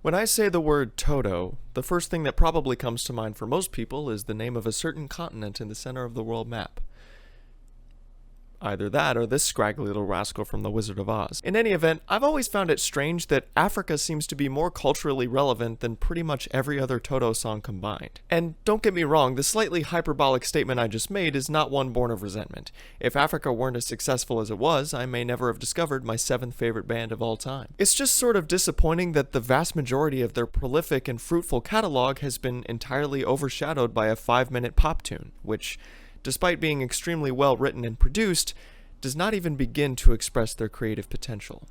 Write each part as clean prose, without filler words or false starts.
When I say the word Toto, the first thing that probably comes to mind for most people is the name of a certain continent in the center of the world map. Either that or this scraggly little rascal from The Wizard of Oz. In any event, I've always found it strange that Africa seems to be more culturally relevant than pretty much every other Toto song combined. And don't get me wrong, the slightly hyperbolic statement I just made is not one born of resentment. If Africa weren't as successful as it was, I may never have discovered my 7th favorite band of all time. It's just sort of disappointing that the vast majority of their prolific and fruitful catalog has been entirely overshadowed by a 5-minute pop tune, which, despite being extremely well written and produced, does not even begin to express their creative potential.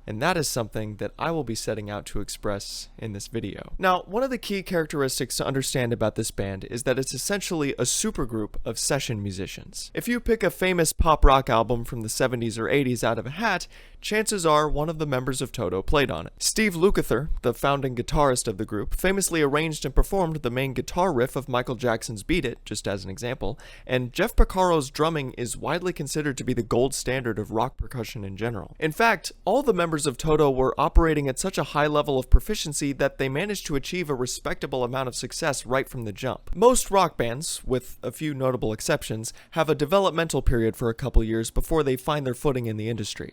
And that is something that I will be setting out to express in this video. Now, one of the key characteristics to understand about this band is that it's essentially a supergroup of session musicians. If you pick a famous pop rock album from the 70s or 80s out of a hat, chances are one of the members of Toto played on it. Steve Lukather, the founding guitarist of the group, famously arranged and performed the main guitar riff of Michael Jackson's Beat It, just as an example, and Jeff Porcaro's drumming is widely considered to be the gold standard of rock percussion in general. In fact, all the members of Toto were operating at such a high level of proficiency that they managed to achieve a respectable amount of success right from the jump. Most rock bands, with a few notable exceptions, have a developmental period for a couple years before they find their footing in the industry.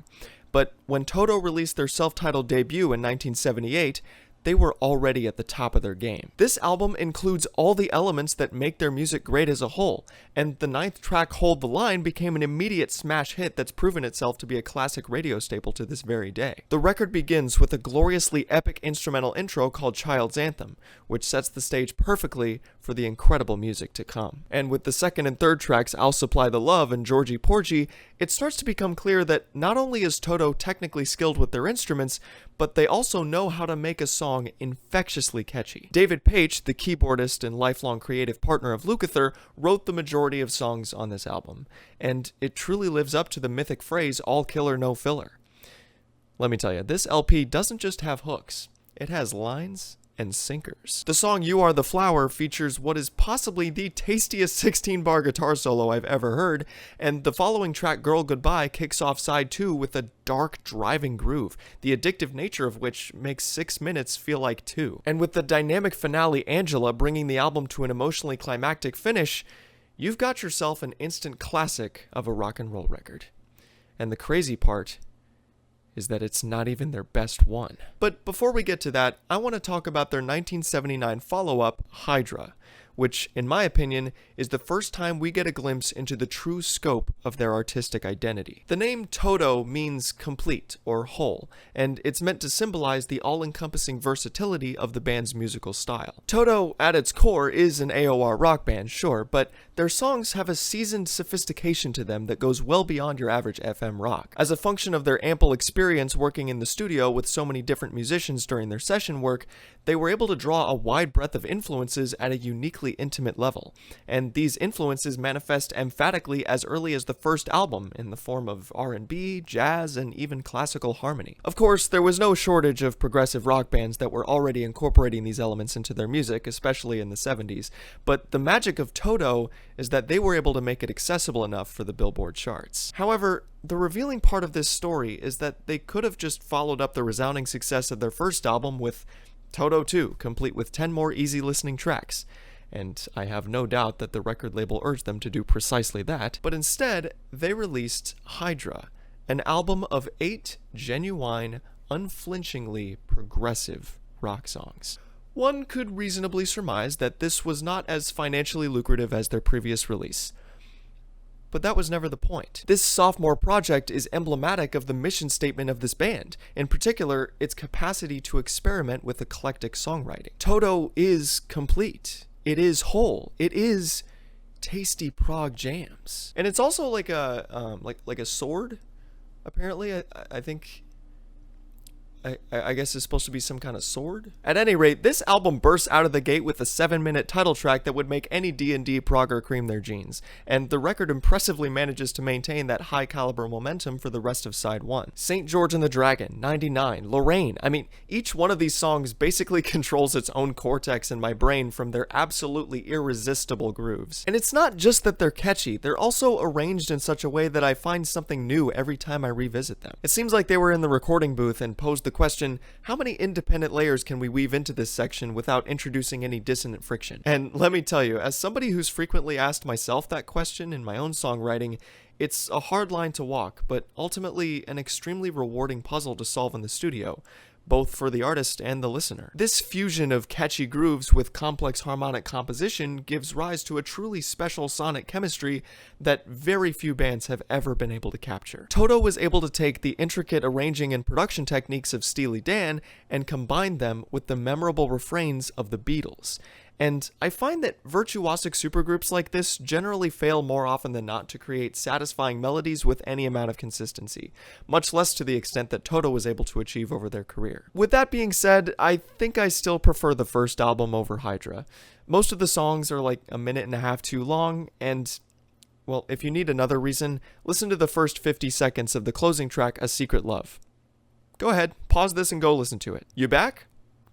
But when Toto released their self-titled debut in 1978, they were already at the top of their game. This album includes all the elements that make their music great as a whole, and the 9th track, Hold the Line, became an immediate smash hit that's proven itself to be a classic radio staple to this very day. The record begins with a gloriously epic instrumental intro called Child's Anthem, which sets the stage perfectly for the incredible music to come. And with the 2nd and 3rd tracks, I'll Supply the Love and Georgie Porgy, it starts to become clear that not only is Toto technically skilled with their instruments, but they also know how to make a song infectiously catchy. David Paich, the keyboardist and lifelong creative partner of Lukather, wrote the majority of songs on this album, and it truly lives up to the mythic phrase, all killer, no filler. Let me tell you, this LP doesn't just have hooks, it has lines and sinkers. The song You Are the Flower features what is possibly the tastiest 16-bar guitar solo I've ever heard, and the following track, Girl Goodbye, kicks off side 2 with a dark, driving groove, the addictive nature of which makes 6 minutes feel like 2. And with the dynamic finale, Angela, bringing the album to an emotionally climactic finish, you've got yourself an instant classic of a rock and roll record. And the crazy part is that it's not even their best one. But before we get to that, I want to talk about their 1979 follow-up, Hydra, which, in my opinion, is the first time we get a glimpse into the true scope of their artistic identity. The name Toto means complete or whole, and it's meant to symbolize the all-encompassing versatility of the band's musical style. Toto, at its core, is an AOR rock band, sure, but their songs have a seasoned sophistication to them that goes well beyond your average FM rock. As a function of their ample experience working in the studio with so many different musicians during their session work, they were able to draw a wide breadth of influences at a uniquely intimate level, and these influences manifest emphatically as early as the first album in the form of R&B, jazz, and even classical harmony. Of course, there was no shortage of progressive rock bands that were already incorporating these elements into their music, especially in the 70s, but the magic of Toto is that they were able to make it accessible enough for the Billboard charts. However, the revealing part of this story is that they could have just followed up the resounding success of their first album with Toto 2, complete with 10 more easy listening tracks. And I have no doubt that the record label urged them to do precisely that, but instead, they released Hydra, an album of 8 genuine, unflinchingly progressive rock songs. One could reasonably surmise that this was not as financially lucrative as their previous release. But that was never the point. This sophomore project is emblematic of the mission statement of this band, in particular, its capacity to experiment with eclectic songwriting. Toto is complete. It is whole. It is tasty prog jams. And it's also like a like a sword, apparently. I think I guess it's supposed to be some kind of sword. At any rate, this album bursts out of the gate with a 7-minute title track that would make any D&D progger cream their jeans, and the record impressively manages to maintain that high caliber momentum for the rest of side 1. St. George and the Dragon, 99, Lorraine, I mean, each one of these songs basically controls its own cortex in my brain from their absolutely irresistible grooves. And it's not just that they're catchy, they're also arranged in such a way that I find something new every time I revisit them. It seems like they were in the recording booth and posed the question, how many independent layers can we weave into this section without introducing any dissonant friction? And let me tell you, as somebody who's frequently asked myself that question in my own songwriting, it's a hard line to walk, but ultimately an extremely rewarding puzzle to solve in the studio, both for the artist and the listener. This fusion of catchy grooves with complex harmonic composition gives rise to a truly special sonic chemistry that very few bands have ever been able to capture. Toto was able to take the intricate arranging and production techniques of Steely Dan and combine them with the memorable refrains of the Beatles. And I find that virtuosic supergroups like this generally fail more often than not to create satisfying melodies with any amount of consistency, much less to the extent that Toto was able to achieve over their career. With that being said, I think I still prefer the first album over Hydra. Most of the songs are like a minute and a half too long, and well, if you need another reason, listen to the first 50 seconds of the closing track, A Secret Love. Go ahead, pause this and go listen to it. You back?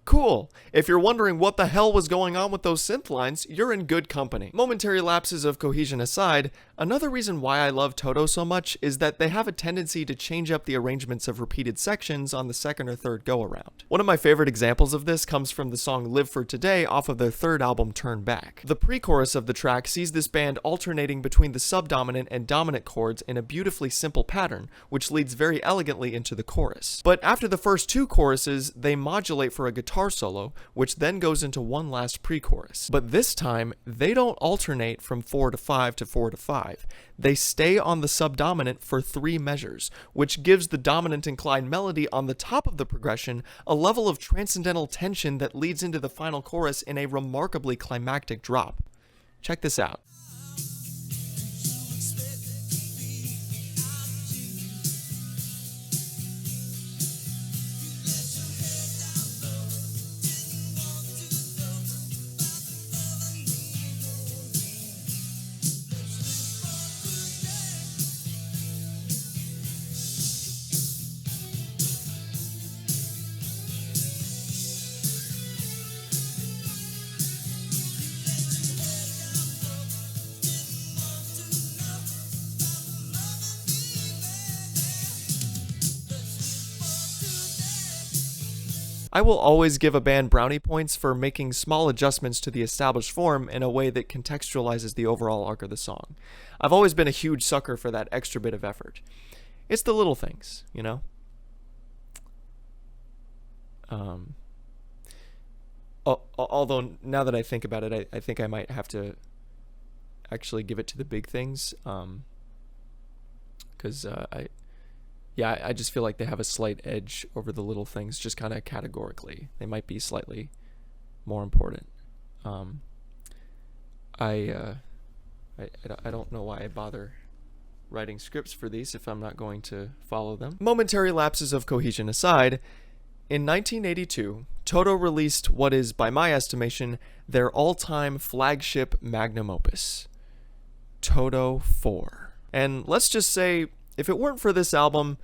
Cool. If you're wondering what the hell was going on with those synth lines, you're in good company. Momentary lapses of cohesion aside, another reason why I love Toto so much is that they have a tendency to change up the arrangements of repeated sections on the second or third go-around. One of my favorite examples of this comes from the song Live for Today off of their third album Turn Back. The pre-chorus of the track sees this band alternating between the subdominant and dominant chords in a beautifully simple pattern, which leads very elegantly into the chorus. But after the first two choruses, they modulate for a guitar solo, which then goes into one last pre-chorus. But this time, they don't alternate from 4 to 5 to 4 to 5. They stay on the subdominant for 3 measures, which gives the dominant inclined melody on the top of the progression a level of transcendental tension that leads into the final chorus in a remarkably climactic drop. Check this out. I will always give a band brownie points for making small adjustments to the established form in a way that contextualizes the overall arc of the song. I've always been a huge sucker for that extra bit of effort. It's the little things, you know? Although, now that I think about it, I think I might have to actually give it to the big things, because I just feel like they have a slight edge over the little things, just kind of categorically. They might be slightly more important. I don't know why I bother writing scripts for these if I'm not going to follow them. Momentary lapses of cohesion aside, in 1982, Toto released what is, by my estimation, their all-time flagship magnum opus, Toto 4. And let's just say, if it weren't for this album,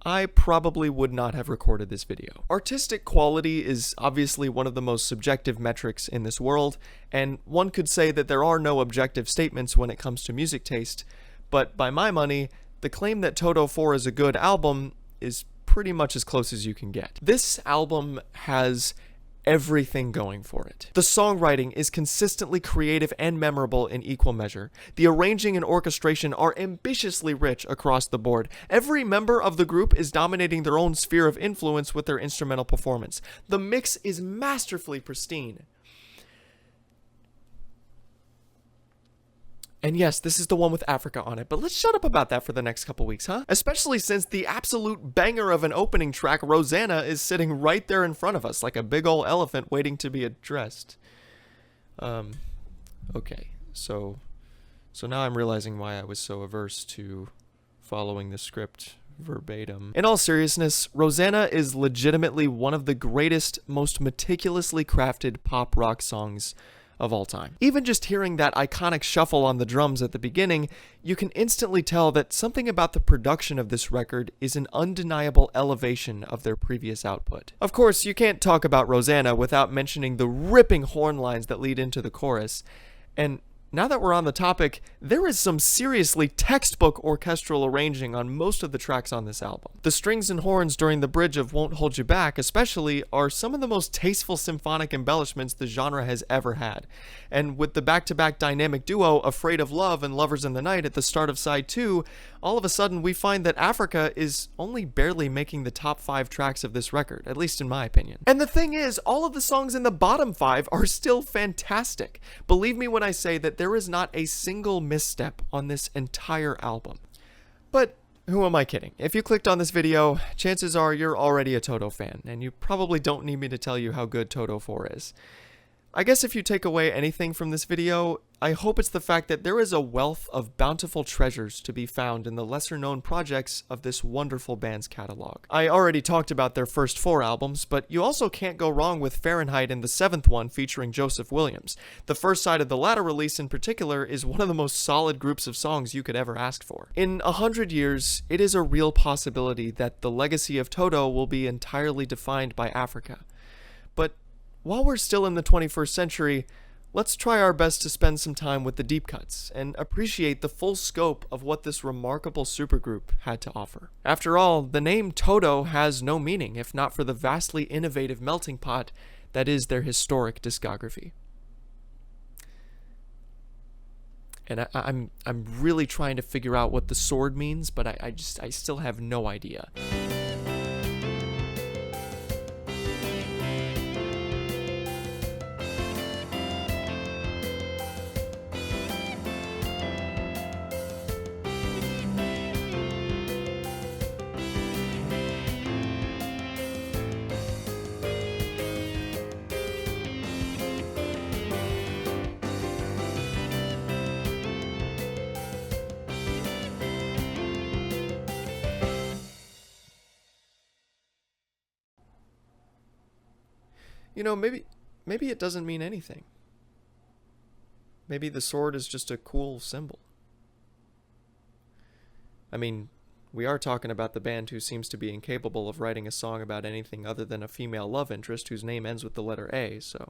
I probably would not have recorded this video. Artistic quality is obviously one of the most subjective metrics in this world, and one could say that there are no objective statements when it comes to music taste, but by my money, the claim that Toto 4 is a good album is pretty much as close as you can get. This album has everything going for it. The songwriting is consistently creative and memorable in equal measure. The arranging and orchestration are ambitiously rich across the board. Every member of the group is dominating their own sphere of influence with their instrumental performance. The mix is masterfully pristine. And yes, this is the one with Africa on it, but let's shut up about that for the next couple weeks, huh? Especially since the absolute banger of an opening track, Rosanna, is sitting right there in front of us, like a big ol' elephant waiting to be addressed. Okay, so now I'm realizing why I was so averse to following the script verbatim. In all seriousness, Rosanna is legitimately one of the greatest, most meticulously crafted pop rock songs of all time. Even just hearing that iconic shuffle on the drums at the beginning, you can instantly tell that something about the production of this record is an undeniable elevation of their previous output. Of course, you can't talk about Rosanna without mentioning the ripping horn lines that lead into the chorus, and now that we're on the topic, there is some seriously textbook orchestral arranging on most of the tracks on this album. The strings and horns during the bridge of Won't Hold You Back especially are some of the most tasteful symphonic embellishments the genre has ever had. And with the back-to-back dynamic duo Afraid of Love and Lovers in the Night at the start of side 2, all of a sudden we find that Africa is only barely making the top 5 tracks of this record, at least in my opinion. And the thing is, all of the songs in the bottom 5 are still fantastic. Believe me when I say that there is not a single misstep on this entire album. But who am I kidding? If you clicked on this video, chances are you're already a Toto fan, and you probably don't need me to tell you how good Toto 4 is. I guess if you take away anything from this video, I hope it's the fact that there is a wealth of bountiful treasures to be found in the lesser-known projects of this wonderful band's catalog. I already talked about their first 4 albums, but you also can't go wrong with Fahrenheit and the 7th one featuring Joseph Williams. The first side of the latter release in particular is one of the most solid groups of songs you could ever ask for. In 100 years, it is a real possibility that the legacy of Toto will be entirely defined by Africa. But while we're still in the 21st century, let's try our best to spend some time with the deep cuts and appreciate the full scope of what this remarkable supergroup had to offer. After all, the name Toto has no meaning if not for the vastly innovative melting pot that is their historic discography. And I'm really trying to figure out what the sword means, but I still have no idea. You know, maybe it doesn't mean anything. Maybe the sword is just a cool symbol. I mean, we are talking about the band who seems to be incapable of writing a song about anything other than a female love interest whose name ends with the letter A, so